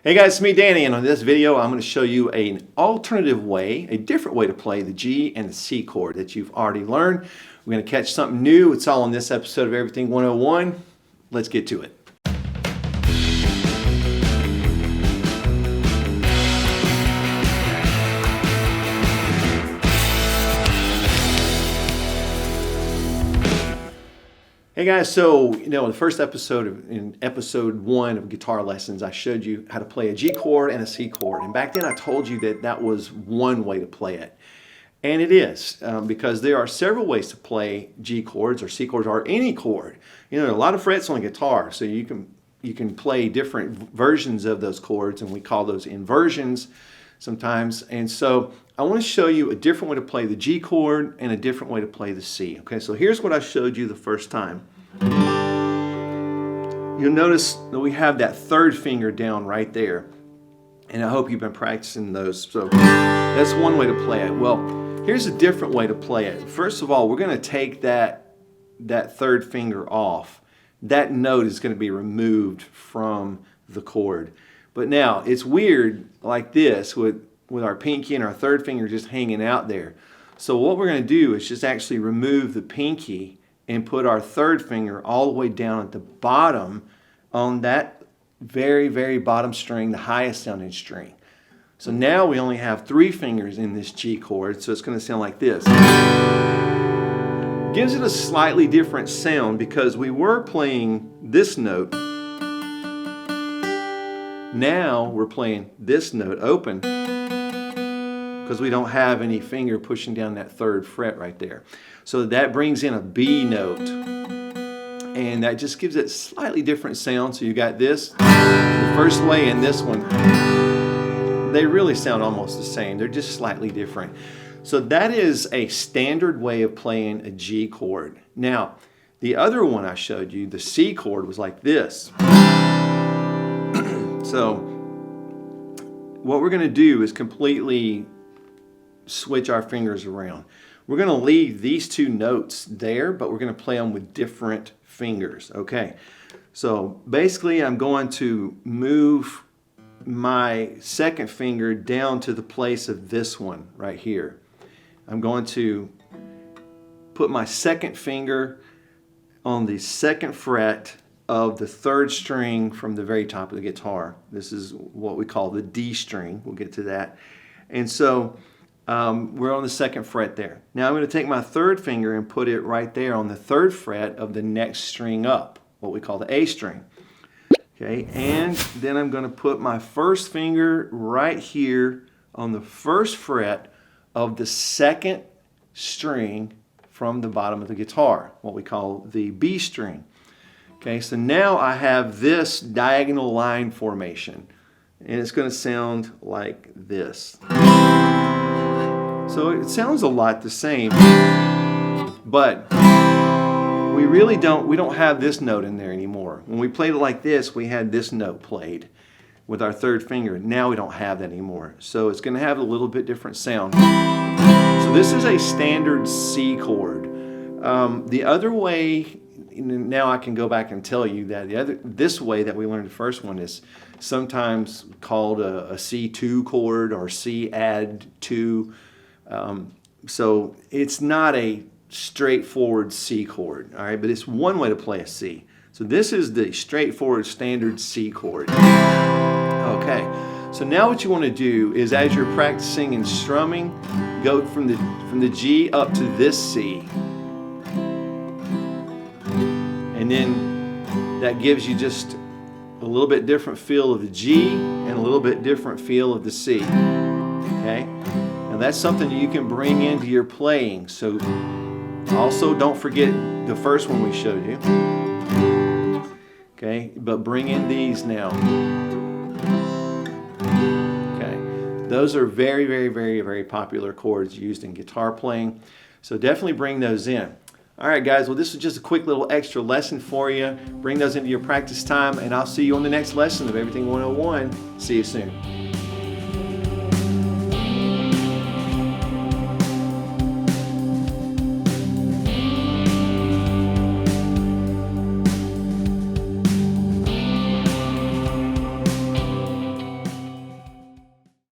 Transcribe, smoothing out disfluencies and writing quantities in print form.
Hey guys, it's me Danny, and on this video I'm going to show you an alternative way, a different way to play the G and the C chord that you've already learned. We're going to catch something new. It's all on this episode of Everything 101. Let's get to it. Hey guys, so in the first episode, in episode 1 of guitar lessons, I showed you how to play a G chord and a C chord. And back then I told you that that was one way to play it. And it is, because there are several ways to play G chords or C chords or any chord. There are a lot of frets on a guitar, so you can play different versions of those chords, and we call those inversions sometimes. And so I want to show you a different way to play the G chord and a different way to play the C. Okay, so here's what I showed you the first time. You'll notice that we have that third finger down right there. And I hope you've been practicing those. So that's one way to play it. Well, here's a different way to play it. First of all, we're going to take that third finger off. That note is going to be removed from the chord. But now, it's weird like this with our pinky and our third finger just hanging out there. So what we're going to do is just actually remove the pinky and put our third finger all the way down at the bottom on that very, very bottom string, the highest sounding string. So now we only have 3 fingers in this G chord, so it's going to sound like this. Gives it a slightly different sound because we were playing this note. Now we're playing this note open because we don't have any finger pushing down that third fret right there. So that brings in a B note, and that just gives it slightly different sound. So you got this, the first way, and this one. They really sound almost the same. They're just slightly different. So that is a standard way of playing a G chord. Now, the other one I showed you, the C chord, was like this. So what we're going to do is completely switch our fingers around. We're going to leave these 2 notes there, but we're going to play them with different fingers. Okay, so basically I'm going to move my second finger down to the place of this one right here. I'm going to put my second finger on the 2nd fret of the 3rd string from the very top of the guitar. This is what we call the D string. We'll get to that. And so we're on the 2nd fret there. Now I'm going to take my 3rd finger and put it right there on the 3rd fret of the next string up, what we call the A string. Okay, and then I'm going to put my 1st finger right here on the 1st fret of the 2nd string from the bottom of the guitar, what we call the B string. Okay, so now I have this diagonal line formation, and it's going to sound like this. So it sounds a lot the same, but we don't have this note in there anymore. When we played it like this, we had this note played with our 3rd finger. Now we don't have that anymore. So it's going to have a little bit different sound. So this is a standard C chord. The other way, now I can go back and tell you that this way that we learned the first one is sometimes called a C2 chord or C add 2. So it's not a straightforward C chord, all right, but it's one way to play a C. So this is the straightforward standard C chord. Okay, so now what you want to do is, as you're practicing and strumming, go from the G up to this C. And then that gives you just a little bit different feel of the G and a little bit different feel of the C. Okay? Now that's something you can bring into your playing. So also don't forget the first one we showed you. Okay? But bring in these now. Okay? Those are very, very, very, very popular chords used in guitar playing. So definitely bring those in. All right, guys, well, this is just a quick little extra lesson for you. Bring those into your practice time, and I'll see you on the next lesson of Everything 101. See you soon.